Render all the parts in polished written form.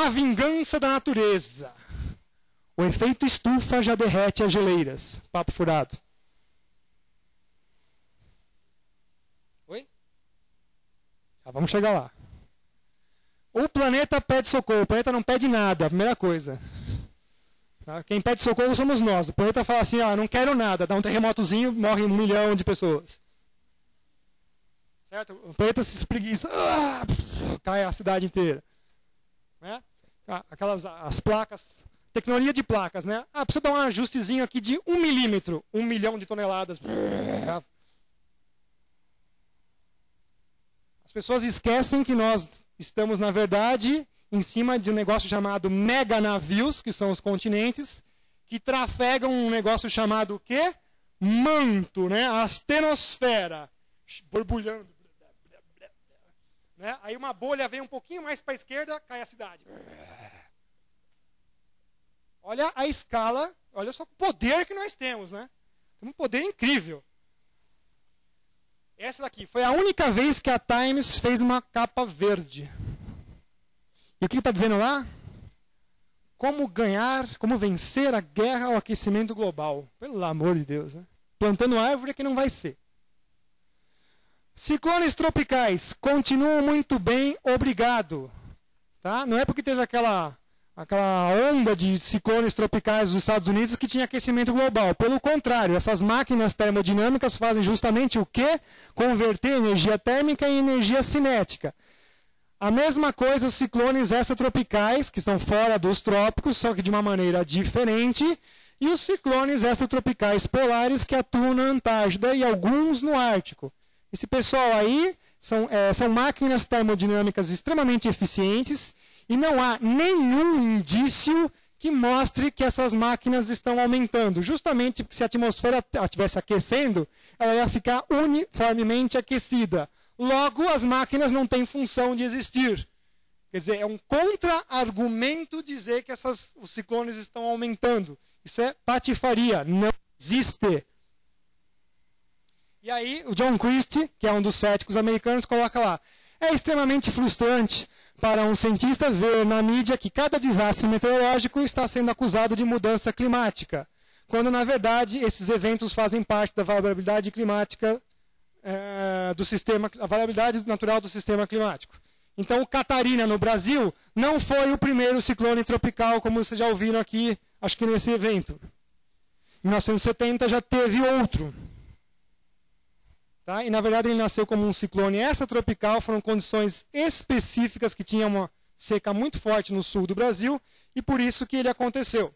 a vingança da natureza. O efeito estufa já derrete as geleiras. Papo furado. Oi? Já vamos chegar lá. O planeta pede socorro. O planeta não pede nada, a primeira coisa. Tá? Quem pede socorro somos nós. O planeta fala assim, não quero nada. Dá um terremotozinho, morre 1 milhão de pessoas. Certo? O planeta se espreguiça. Cai a cidade inteira. Né? As placas, tecnologia de placas, né? Precisa dar um ajustezinho aqui de 1 milímetro, 1 milhão de toneladas. As pessoas esquecem que nós estamos, na verdade, em cima de um negócio chamado mega navios, que são os continentes, que trafegam um negócio chamado o quê? Manto, né? A astenosfera, borbulhando. Né? Aí uma bolha vem um pouquinho mais para a esquerda, cai a cidade. Olha a escala, olha só o poder que nós temos, né? Temos um poder incrível. Essa daqui foi a única vez que a Times fez uma capa verde. E o que está dizendo lá? Como vencer a guerra ao aquecimento global. Pelo amor de Deus, né? Plantando árvore é que não vai ser. Ciclones tropicais continuam muito bem, obrigado. Tá? Não é porque teve aquela onda de ciclones tropicais dos Estados Unidos que tinha aquecimento global. Pelo contrário, essas máquinas termodinâmicas fazem justamente o quê? Converter energia térmica em energia cinética. A mesma coisa os ciclones extratropicais, que estão fora dos trópicos, só que de uma maneira diferente, e os ciclones extratropicais polares que atuam na Antártida e alguns no Ártico. Esse pessoal aí são máquinas termodinâmicas extremamente eficientes e não há nenhum indício que mostre que essas máquinas estão aumentando. Justamente porque se a atmosfera estivesse aquecendo, ela ia ficar uniformemente aquecida. Logo, as máquinas não têm função de existir. Quer dizer, é um contra-argumento dizer que os ciclones estão aumentando. Isso é patifaria, não existe. E aí, o John Christie, que é um dos céticos americanos, coloca lá: é extremamente frustrante para um cientista ver na mídia que cada desastre meteorológico está sendo acusado de mudança climática, quando, na verdade, esses eventos fazem parte da variabilidade climática do sistema, a variabilidade natural do sistema climático. Então, o Catarina, no Brasil, não foi o primeiro ciclone tropical, como vocês já ouviram aqui, acho que nesse evento. Em 1970 já teve outro. Tá? E, na verdade, ele nasceu como um ciclone extratropical, foram condições específicas que tinham uma seca muito forte no sul do Brasil, e por isso que ele aconteceu.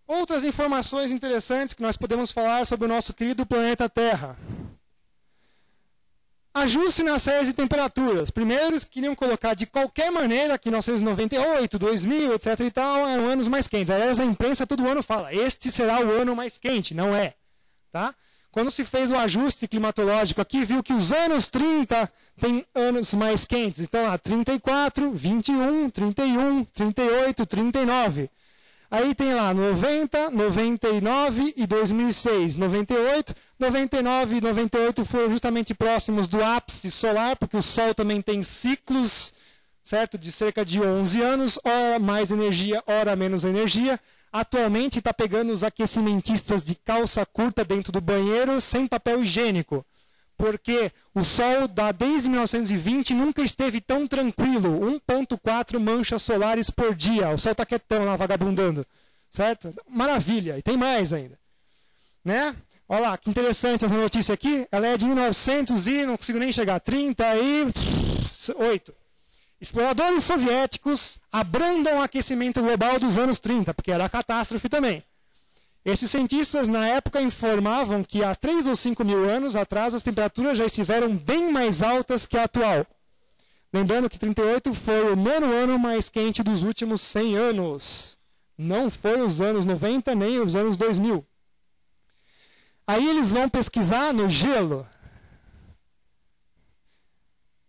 Outras informações interessantes que nós podemos falar sobre o nosso querido planeta Terra. Ajuste nas séries de temperaturas. Primeiro, eles queriam colocar de qualquer maneira que 1998, 2000, etc. e tal, eram anos mais quentes. Aliás, a imprensa todo ano fala, este será o ano mais quente. Não é. Tá? Quando se fez o ajuste climatológico aqui, viu que os anos 30 têm anos mais quentes. Então, 34, 21, 31, 38, 39. Aí tem lá 90, 99 e 2006. 98, 99 e 98 foram justamente próximos do ápice solar, porque o Sol também tem ciclos, certo, de cerca de 11 anos, ora mais energia, ora menos energia. Atualmente está pegando os aquecimentistas de calça curta dentro do banheiro sem papel higiênico. Porque o Sol, desde 1920, nunca esteve tão tranquilo. 1,4 manchas solares por dia. O Sol está quietão lá, vagabundando. Certo? Maravilha. E tem mais ainda. Né? Olha lá, que interessante essa notícia aqui. Ela é de 1900 e, não consigo nem chegar, 38. Exploradores soviéticos abrandam o aquecimento global dos anos 30, porque era a catástrofe também. Esses cientistas, na época, informavam que há 3 ou 5 mil anos atrás as temperaturas já estiveram bem mais altas que a atual. Lembrando que 38 foi o 9º ano mais quente dos últimos 100 anos. Não foi os anos 90 nem os anos 2000. Aí eles vão pesquisar no gelo.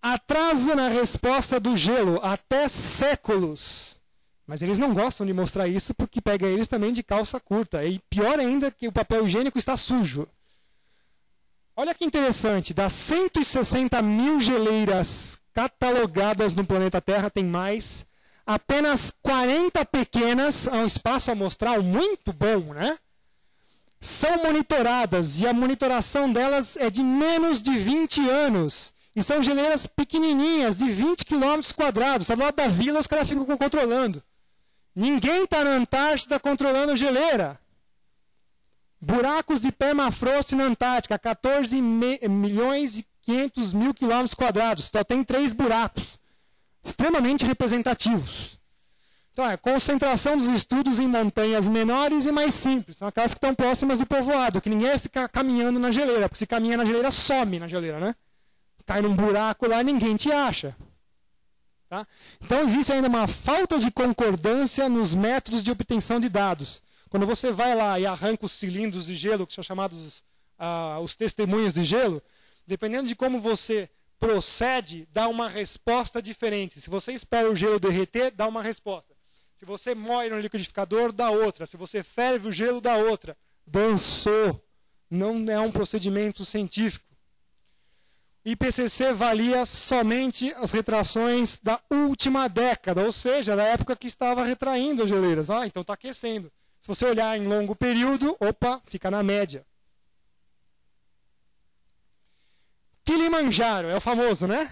Atraso na resposta do gelo, até séculos. Mas eles não gostam de mostrar isso porque pega eles também de calça curta. E pior ainda que o papel higiênico está sujo. Olha que interessante, das 160 mil geleiras catalogadas no planeta Terra, tem mais. apenas 40 pequenas, é um espaço amostral muito bom, né? São monitoradas e a monitoração delas é de menos de 20 anos. E são geleiras pequenininhas, de 20 km². Está do lado da vila, os caras ficam controlando. Ninguém está na Antártida controlando geleira. Buracos de permafrost na Antártica, 14.500.000 km². Só tem 3 buracos. Extremamente representativos. Então, a concentração dos estudos em montanhas menores e mais simples. São aquelas que estão próximas do povoado, que ninguém fica caminhando na geleira, porque se caminha na geleira, some na geleira, né? Cai num buraco lá, ninguém te acha. Tá? Então, existe ainda uma falta de concordância nos métodos de obtenção de dados. Quando você vai lá e arranca os cilindros de gelo, que são chamados os testemunhos de gelo, dependendo de como você procede, dá uma resposta diferente. Se você espera o gelo derreter, dá uma resposta. Se você moe no liquidificador, dá outra. Se você ferve o gelo, dá outra. Dançou. Não é um procedimento científico. IPCC valia somente as retrações da última década, ou seja, da época que estava retraindo as geleiras. Então está aquecendo. Se você olhar em longo período, opa, fica na média. Kilimanjaro é o famoso, né?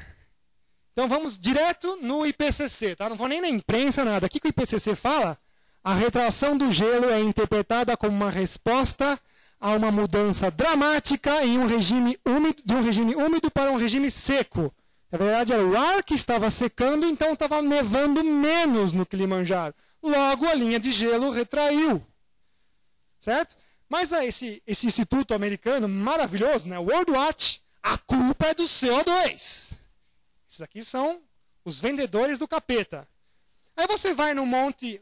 Então vamos direto no IPCC, tá? Não vou nem na imprensa, nada. O que o IPCC fala? A retração do gelo é interpretada como uma resposta a uma mudança dramática em de um regime úmido para um regime seco. Na verdade, era o ar que estava secando, então estava nevando menos no Kilimanjaro. Logo, a linha de gelo retraiu. Certo? Mas esse instituto americano maravilhoso, né? World Watch, a culpa é do CO2. Esses aqui são os vendedores do capeta. Aí você vai no monte...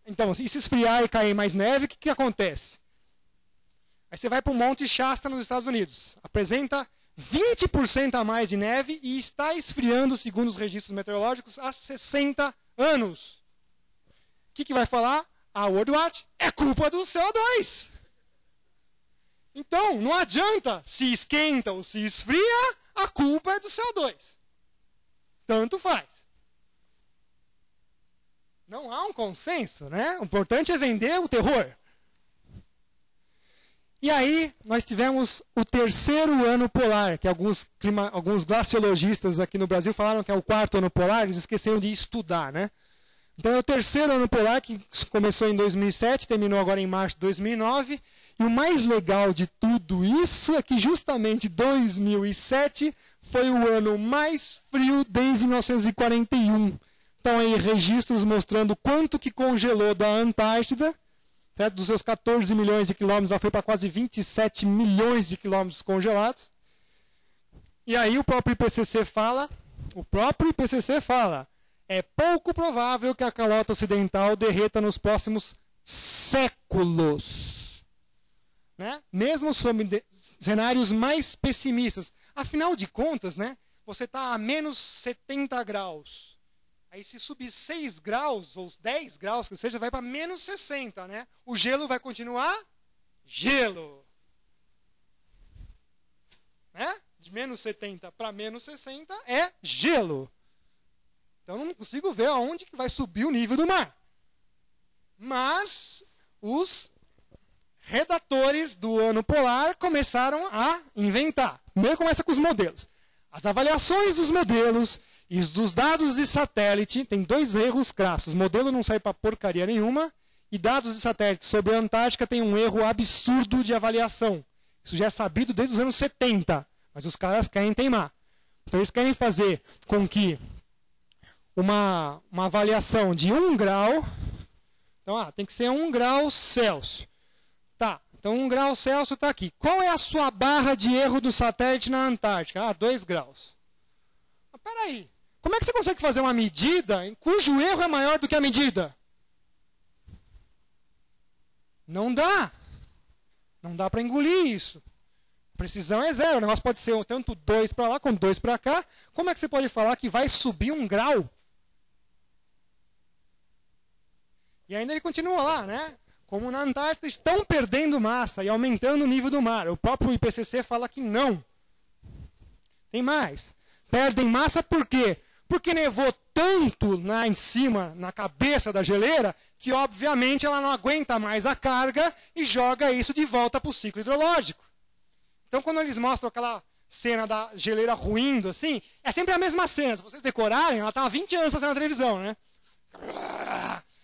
Então, se esfriar e cair mais neve, o que acontece? Aí você vai para o Monte Shasta nos Estados Unidos. Apresenta 20% a mais de neve e está esfriando, segundo os registros meteorológicos, há 60 anos. O que vai falar? A World Watch é culpa do CO2. Então, não adianta se esquenta ou se esfria, a culpa é do CO2. Tanto faz. Não há um consenso, né? O importante é vender o terror. E aí, nós tivemos o terceiro ano polar, que alguns glaciologistas aqui no Brasil falaram que é o quarto ano polar, eles esqueceram de estudar, né? Então, é o terceiro ano polar, que começou em 2007, terminou agora em março de 2009. E o mais legal de tudo isso é que justamente 2007 foi o ano mais frio desde 1941. Então, aí, registros mostrando quanto que congelou da Antártida. Certo? Dos seus 14 milhões de quilômetros, ela foi para quase 27 milhões de quilômetros congelados. E aí o próprio IPCC fala, é pouco provável que a calota ocidental derreta nos próximos séculos. Né? Mesmo sob cenários mais pessimistas. Afinal de contas, né, você está a menos 70 graus. Aí se subir 6 graus, ou 10 graus, que seja, vai para menos 60, né? O gelo vai continuar gelo. Né? De menos 70 para menos 60 é gelo. Então não consigo ver aonde que vai subir o nível do mar. Mas os redatores do ano polar começaram a inventar. Primeiro começa com os modelos. As avaliações dos modelos e dos dados de satélite, tem 2 erros crassos. O modelo não sai para porcaria nenhuma, e dados de satélite sobre a Antártica tem um erro absurdo de avaliação. Isso já é sabido desde os anos 70, mas os caras querem teimar. Então eles querem fazer com que uma avaliação de 1 grau, então tem que ser 1 grau Celsius. Tá, então 1 grau Celsius está aqui. Qual é a sua barra de erro do satélite na Antártica? 2 graus. Mas peraí. Como é que você consegue fazer uma medida cujo erro é maior do que a medida? Não dá. Não dá para engolir isso. A precisão é 0. O negócio pode ser tanto 2 para lá quanto 2 para cá. Como é que você pode falar que vai subir 1 grau? E ainda ele continua lá, né? Como na Antártida estão perdendo massa e aumentando o nível do mar. O próprio IPCC fala que não. Tem mais. Perdem massa por quê? Porque nevou tanto lá em cima, na cabeça da geleira, que obviamente ela não aguenta mais a carga e joga isso de volta para o ciclo hidrológico. Então, quando eles mostram aquela cena da geleira ruindo, assim, é sempre a mesma cena. Se vocês decorarem, ela está há 20 anos passando na televisão, né?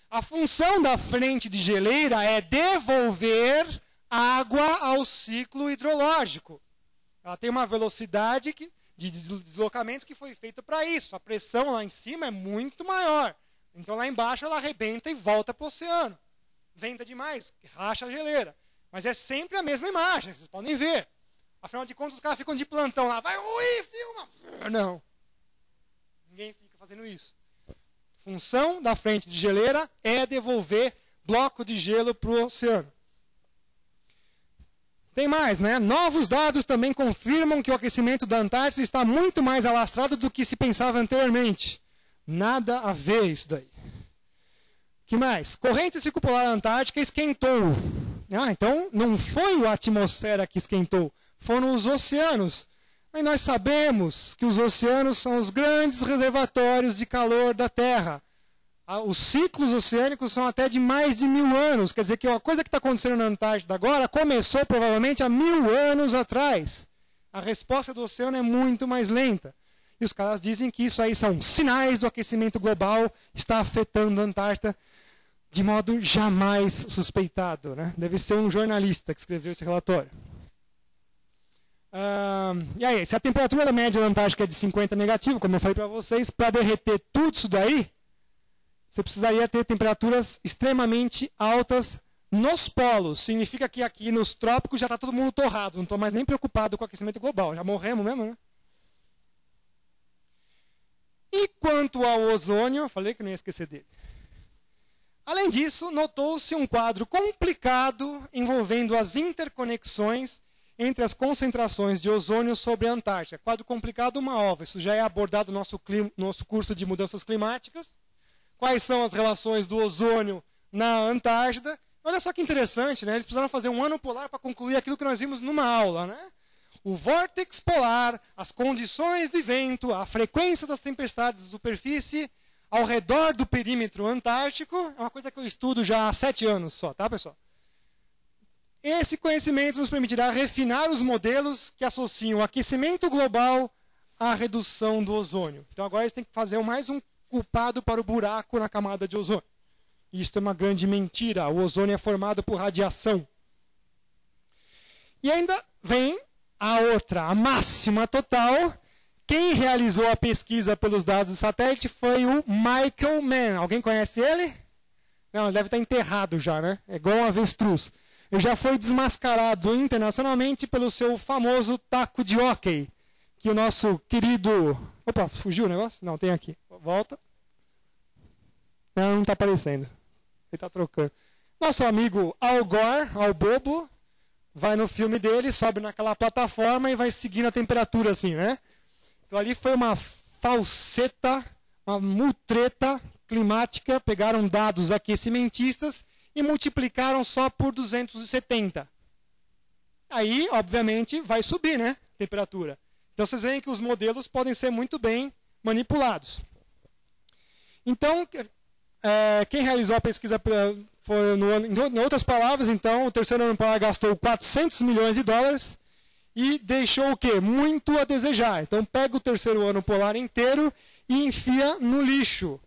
A função da frente de geleira é devolver água ao ciclo hidrológico. Ela tem uma velocidade de deslocamento que foi feita para isso. A pressão lá em cima é muito maior. Então lá embaixo ela arrebenta e volta para o oceano. Venta demais, racha a geleira. Mas é sempre a mesma imagem, vocês podem ver. Afinal de contas, os caras ficam de plantão lá. Vai, ui, filma! Não. Ninguém fica fazendo isso. Função da frente de geleira é devolver bloco de gelo para o oceano. Tem mais, né? Novos dados também confirmam que o aquecimento da Antártida está muito mais alastrado do que se pensava anteriormente. Nada a ver isso daí. Que mais? Corrente circumpolar antártica esquentou. Então, não foi a atmosfera que esquentou, foram os oceanos. Mas nós sabemos que os oceanos são os grandes reservatórios de calor da Terra. Os ciclos oceânicos são até de mais de 1000 anos. Quer dizer que a coisa que está acontecendo na Antártida agora começou provavelmente há 1000 anos atrás. A resposta do oceano é muito mais lenta. E os caras dizem que isso aí são sinais do aquecimento global, está afetando a Antártida de modo jamais suspeitado, né? Deve ser um jornalista que escreveu esse relatório. E aí, se a temperatura da média da Antártica é de 50 negativo, como eu falei para vocês, para derreter tudo isso daí, você precisaria ter temperaturas extremamente altas nos polos. Significa que aqui nos trópicos já está todo mundo torrado. Não estou mais nem preocupado com o aquecimento global. Já morremos mesmo, né? E quanto ao ozônio, eu falei que não ia esquecer dele. Além disso, notou-se um quadro complicado envolvendo as interconexões entre as concentrações de ozônio sobre a Antártida. Quadro complicado, uma ova. Isso já é abordado no nosso curso de mudanças climáticas. Quais são as relações do ozônio na Antártida? Olha só que interessante, né? Eles precisaram fazer um ano polar para concluir aquilo que nós vimos numa aula, né? O vórtex polar, as condições de vento, a frequência das tempestades de superfície ao redor do perímetro antártico, é uma coisa que eu estudo já há 7 anos só, tá, pessoal? Esse conhecimento nos permitirá refinar os modelos que associam o aquecimento global à redução do ozônio. Então agora eles têm que fazer mais um culpado para o buraco na camada de ozônio. Isso é uma grande mentira. O ozônio é formado por radiação. E ainda vem a outra, a máxima total. Quem realizou a pesquisa pelos dados do satélite foi o Michael Mann. Alguém conhece ele? Não, ele deve estar enterrado já, né? É igual um avestruz. Ele já foi desmascarado internacionalmente pelo seu famoso taco de hóquei, que o nosso querido... Opa, fugiu o negócio? Não, tem aqui. Volta. Não está aparecendo. Ele está trocando. Nosso amigo Al Gore, Al Bobo, vai no filme dele, sobe naquela plataforma e vai seguindo a temperatura assim, né? Então ali foi uma falseta, uma mutreta climática. Pegaram dados aquecimentistas e multiplicaram só por 270. Aí, obviamente, vai subir, né? A temperatura. Então vocês veem que os modelos podem ser muito bem manipulados. Então, quem realizou a pesquisa foi em outras palavras, então, o terceiro ano polar gastou 400 milhões de dólares e deixou o quê? Muito a desejar. Então, pega o terceiro ano polar inteiro e enfia no lixo.